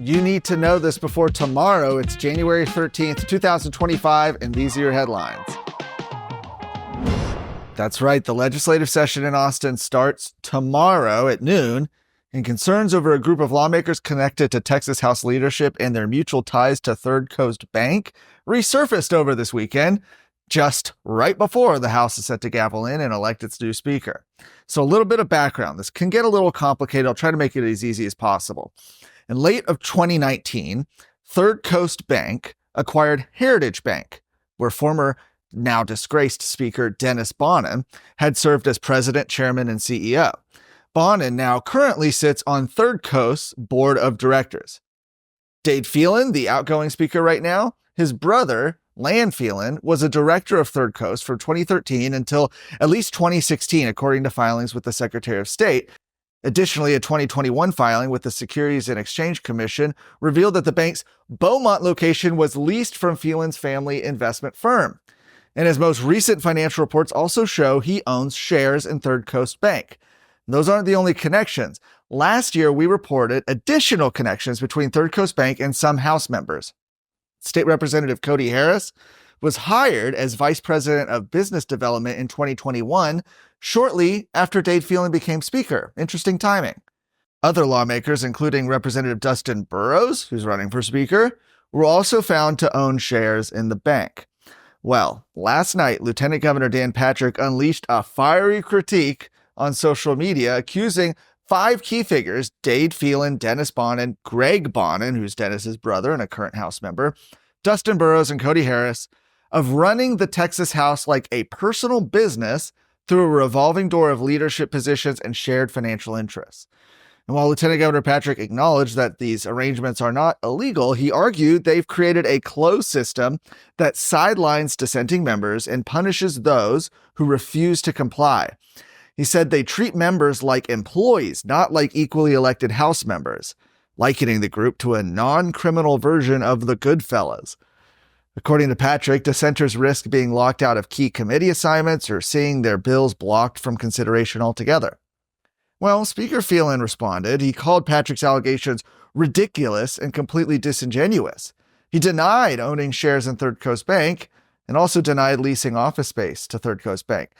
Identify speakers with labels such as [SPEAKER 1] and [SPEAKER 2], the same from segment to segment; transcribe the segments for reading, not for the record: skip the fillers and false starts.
[SPEAKER 1] You need to know this before tomorrow. It's January 13th, 2025, and these are your headlines. That's right. The legislative session in Austin starts tomorrow at noon, and concerns over a group of lawmakers connected to Texas House leadership and their mutual ties to Third Coast Bank resurfaced over this weekend, just right before the House is set to gavel in and elect its new speaker. So a little bit of background. This can get a little complicated. I'll try to make it as easy as possible. In late of 2019, Third Coast Bank acquired Heritage Bank, where former, now disgraced Speaker Dennis Bonnen had served as president, chairman, and CEO. Bonnen now currently sits on Third Coast's board of directors. Dade Phelan, the outgoing speaker right now, his brother, Lan Phelan, was a director of Third Coast from 2013 until at least 2016, according to filings with the Secretary of State. Additionally, a 2021 filing with the Securities and Exchange Commission revealed that the bank's Beaumont location was leased from Phelan's family investment firm. And his most recent financial reports also show he owns shares in Third Coast Bank. And those aren't the only connections. Last year, we reported additional connections between Third Coast Bank and some House members. State Representative Cody Harris was hired as Vice President of Business Development in 2021, shortly after Dade Phelan became Speaker. Interesting timing. Other lawmakers, including Representative Dustin Burrows, who's running for Speaker, were also found to own shares in the bank. Well, last night, Lieutenant Governor Dan Patrick unleashed a fiery critique on social media, accusing 5 key figures, Dade Phelan, Dennis Bonnen, Greg Bonnen, who's Dennis's brother and a current House member, Dustin Burrows, and Cody Harris, of running the Texas House like a personal business through a revolving door of leadership positions and shared financial interests. And while Lieutenant Governor Patrick acknowledged that these arrangements are not illegal, he argued they've created a closed system that sidelines dissenting members and punishes those who refuse to comply. He said they treat members like employees, not like equally elected House members, likening the group to a non-criminal version of the Goodfellas. According to Patrick, dissenters risk being locked out of key committee assignments or seeing their bills blocked from consideration altogether. Well, Speaker Phelan responded. He called Patrick's allegations ridiculous and completely disingenuous. He denied owning shares in Third Coast Bank and also denied leasing office space to Third Coast Bank.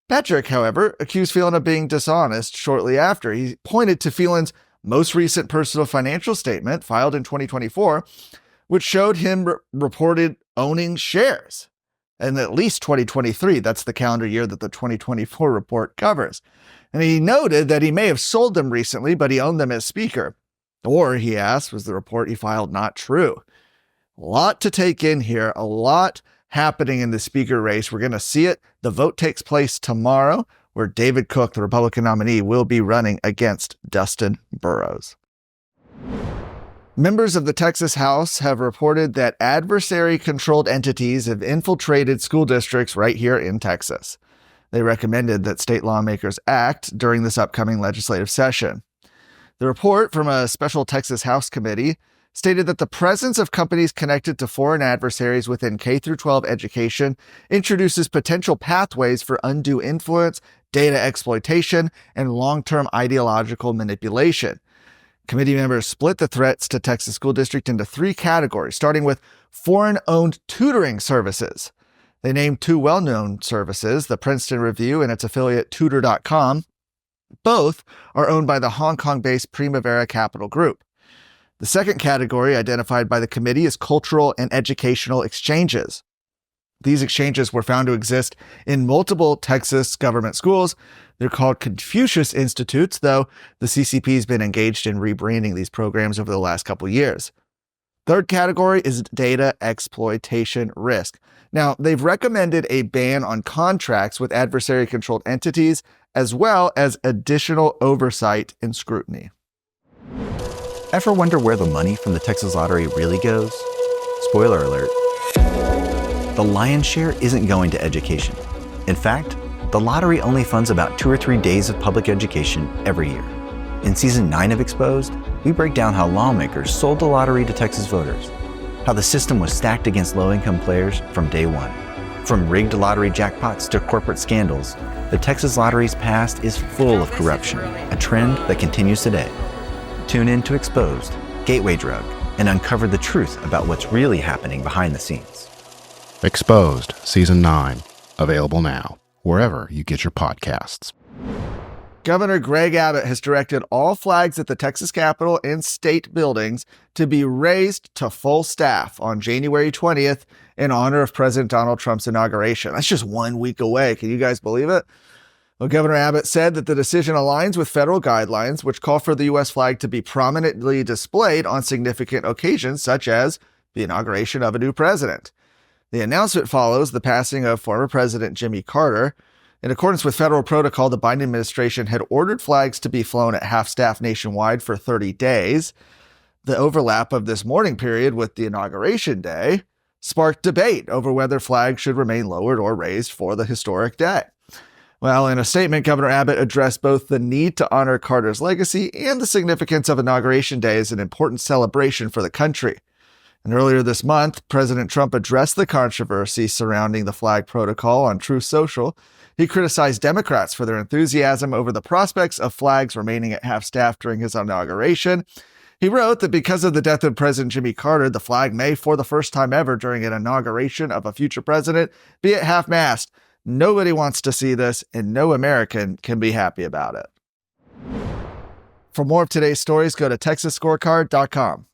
[SPEAKER 1] Patrick, however, accused Phelan of being dishonest shortly after. He pointed to Phelan's most recent personal financial statement filed in 2024, which showed him reported owning shares in at least 2023. That's the calendar year that the 2024 report covers. And he noted that he may have sold them recently, but he owned them as Speaker. Or, he asked, was the report he filed not true? A lot to take in here, a lot happening in the Speaker race. We're going to see it. The vote takes place tomorrow, where David Cook, the Republican nominee, will be running against Dustin Burrows. Members of the Texas House have reported that adversary-controlled entities have infiltrated school districts right here in Texas. They recommended that state lawmakers act during this upcoming legislative session. The report from a special Texas House committee stated that the presence of companies connected to foreign adversaries within K-12 education introduces potential pathways for undue influence, data exploitation, and long-term ideological manipulation. Committee members split the threats to Texas School District into 3 categories, starting with foreign-owned tutoring services. They named 2 well-known services, the Princeton Review and its affiliate Tutor.com. Both are owned by the Hong Kong-based Primavera Capital Group. The second category identified by the committee is cultural and educational exchanges. These exchanges were found to exist in multiple Texas government schools. They're called Confucius Institutes, though the CCP has been engaged in rebranding these programs over the last couple years. Third category is data exploitation risk. Now, they've recommended a ban on contracts with adversary-controlled entities, as well as additional oversight and scrutiny.
[SPEAKER 2] Ever wonder where the money from the Texas Lottery really goes? Spoiler alert. The lion's share isn't going to education. In fact, the lottery only funds about 2 or 3 days of public education every year. In Season 9 of Exposed, we break down how lawmakers sold the lottery to Texas voters, how the system was stacked against low-income players from day one. From rigged lottery jackpots to corporate scandals, the Texas Lottery's past is full of corruption, a trend that continues today. Tune in to Exposed. gateway drug and uncover the truth about what's really happening behind the scenes.
[SPEAKER 3] Exposed, Season 9, available now, wherever you get your podcasts.
[SPEAKER 1] Governor Greg Abbott has directed all flags at the Texas Capitol and state buildings to be raised to full staff on January 20th in honor of President Donald Trump's inauguration. That's just 1 week away. Can you guys believe it? Well, Governor Abbott said that the decision aligns with federal guidelines, which call for the U.S. flag to be prominently displayed on significant occasions, such as the inauguration of a new president. The announcement follows the passing of former President Jimmy Carter. In accordance with federal protocol, the Biden administration had ordered flags to be flown at half-staff nationwide for 30 days. The overlap of this mourning period with the inauguration day sparked debate over whether flags should remain lowered or raised for the historic day. Well, in a statement, Governor Abbott addressed both the need to honor Carter's legacy and the significance of Inauguration Day as an important celebration for the country. And earlier this month, President Trump addressed the controversy surrounding the flag protocol on Truth Social. He criticized Democrats for their enthusiasm over the prospects of flags remaining at half-staff during his inauguration. He wrote that because of the death of President Jimmy Carter, the flag may, for the first time ever during an inauguration of a future president, be at half-mast. Nobody wants to see this, and no American can be happy about it. For more of today's stories, go to TexasScorecard.com.